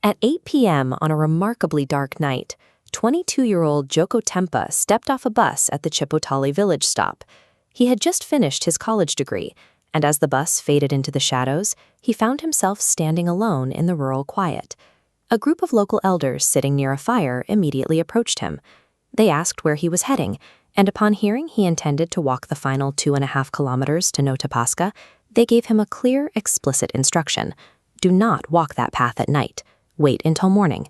At 8 p.m. on a remarkably dark night, 22-year-old Joko Tempa stepped off a bus at the Chipotale village stop. He had just finished his college degree, and as the bus faded into the shadows, he found himself standing alone in the rural quiet. A group of local elders sitting near a fire immediately approached him. They asked where he was heading, and upon hearing he intended to walk the final 2.5 kilometers to Notopaska, they gave him a clear, explicit instruction. Do not walk that path at night. Wait until morning.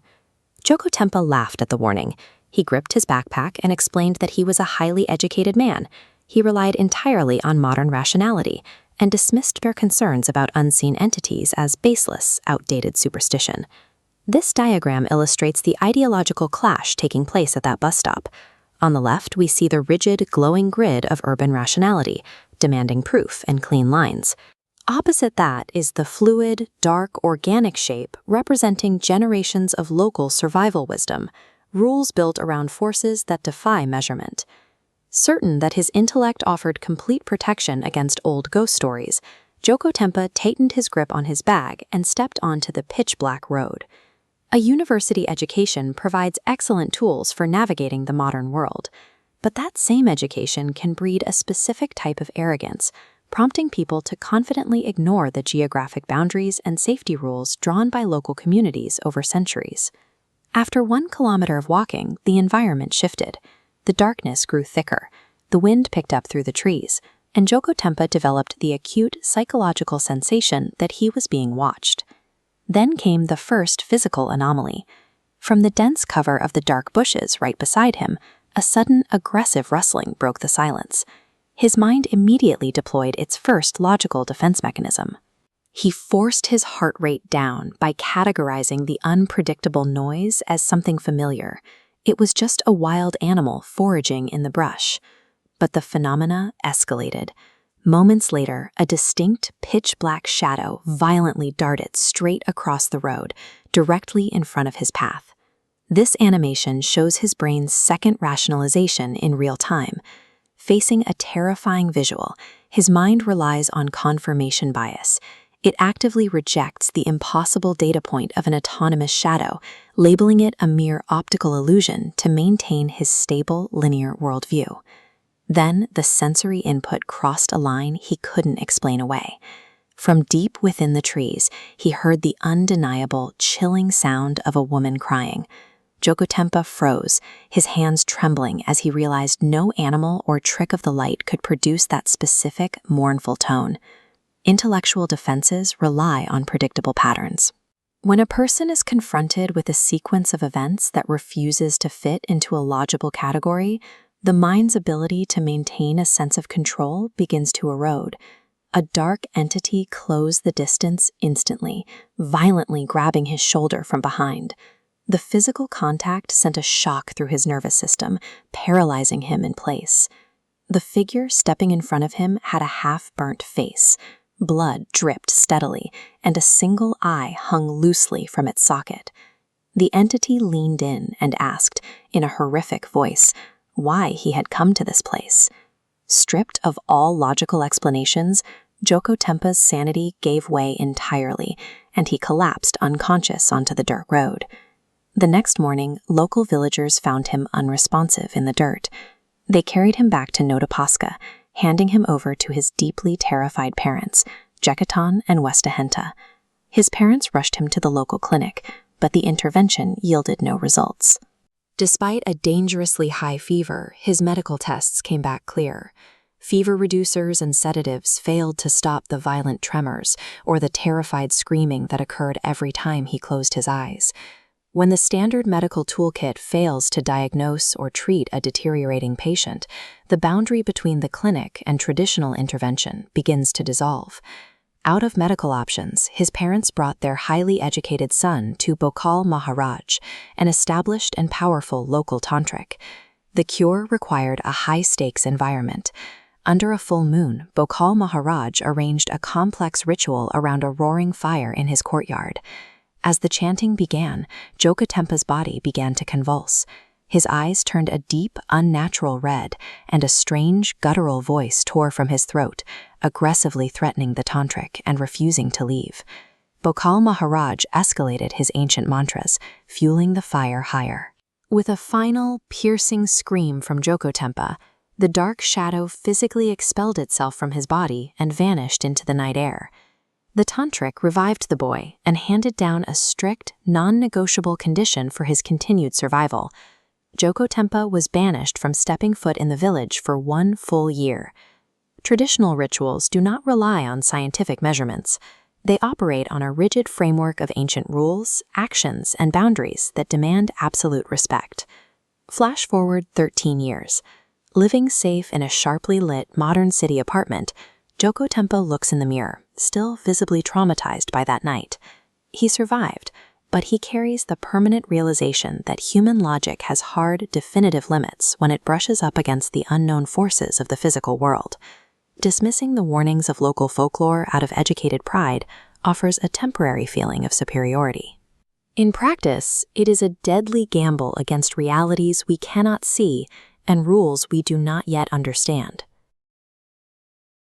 Joko Tempa laughed at the warning. He gripped his backpack and explained that he was a highly educated man. He relied entirely on modern rationality and dismissed their concerns about unseen entities as baseless, outdated superstition. This diagram illustrates the ideological clash taking place at that bus stop. On the left, we see the rigid, glowing grid of urban rationality, demanding proof and clean lines. Opposite that is the fluid, dark, organic shape representing generations of local survival wisdom, rules built around forces that defy measurement. Certain that his intellect offered complete protection against old ghost stories, Joko Tempa tightened his grip on his bag and stepped onto the pitch-black road. A university education provides excellent tools for navigating the modern world, but that same education can breed a specific type of arrogance, prompting people to confidently ignore the geographic boundaries and safety rules drawn by local communities over centuries. After 1 kilometer of walking, the environment shifted. The darkness grew thicker, the wind picked up through the trees, and Joko Tempa developed the acute psychological sensation that he was being watched. Then came the first physical anomaly. From the dense cover of the dark bushes right beside him, a sudden aggressive rustling broke the silence. His mind immediately deployed its first logical defense mechanism. He forced his heart rate down by categorizing the unpredictable noise as something familiar. It was just a wild animal foraging in the brush. But the phenomena escalated. Moments later, a distinct pitch-black shadow violently darted straight across the road, directly in front of his path. This animation shows his brain's second rationalization in real time. Facing a terrifying visual, his mind relies on confirmation bias. It actively rejects the impossible data point of an autonomous shadow, labeling it a mere optical illusion to maintain his stable, linear worldview. Then the sensory input crossed a line he couldn't explain away. From deep within the trees, he heard the undeniable, chilling sound of a woman crying. Joko Tempa froze, his hands trembling as he realized no animal or trick of the light could produce that specific, mournful tone. Intellectual defenses rely on predictable patterns. When a person is confronted with a sequence of events that refuses to fit into a logical category, the mind's ability to maintain a sense of control begins to erode. A dark entity closed the distance instantly, violently grabbing his shoulder from behind. The physical contact sent a shock through his nervous system, paralyzing him in place. The figure stepping in front of him had a half-burnt face. Blood dripped steadily, and a single eye hung loosely from its socket. The entity leaned in and asked, in a horrific voice, why he had come to this place. Stripped of all logical explanations, Joko Tempa's sanity gave way entirely, and he collapsed unconscious onto the dirt road. The next morning, local villagers found him unresponsive in the dirt. They carried him back to Notopaska, handing him over to his deeply terrified parents, Jekaton and Westahenta. His parents rushed him to the local clinic, but the intervention yielded no results. Despite a dangerously high fever, his medical tests came back clear. Fever reducers and sedatives failed to stop the violent tremors or the terrified screaming that occurred every time he closed his eyes. When the standard medical toolkit fails to diagnose or treat a deteriorating patient, the boundary between the clinic and traditional intervention begins to dissolve. Out of medical options, his parents brought their highly educated son to Bokal Maharaj, an established and powerful local tantric. The cure required a high-stakes environment. Under a full moon, Bokal Maharaj arranged a complex ritual around a roaring fire in his courtyard. As the chanting began, Joko Tempa's body began to convulse. His eyes turned a deep, unnatural red, and a strange, guttural voice tore from his throat, aggressively threatening the tantric and refusing to leave. Bokal Maharaj escalated his ancient mantras, fueling the fire higher. With a final, piercing scream from Jokotempa, the dark shadow physically expelled itself from his body and vanished into the night air. The tantric revived the boy and handed down a strict, non-negotiable condition for his continued survival. Jokotempa was banished from stepping foot in the village for 1 full year. Traditional rituals do not rely on scientific measurements. They operate on a rigid framework of ancient rules, actions, and boundaries that demand absolute respect. Flash forward 13 years. Living safe in a sharply lit modern city apartment, Jokotempa looks in the mirror, still visibly traumatized by that night. He survived, but he carries the permanent realization that human logic has hard, definitive limits when it brushes up against the unknown forces of the physical world. Dismissing the warnings of local folklore out of educated pride offers a temporary feeling of superiority. In practice, it is a deadly gamble against realities we cannot see and rules we do not yet understand.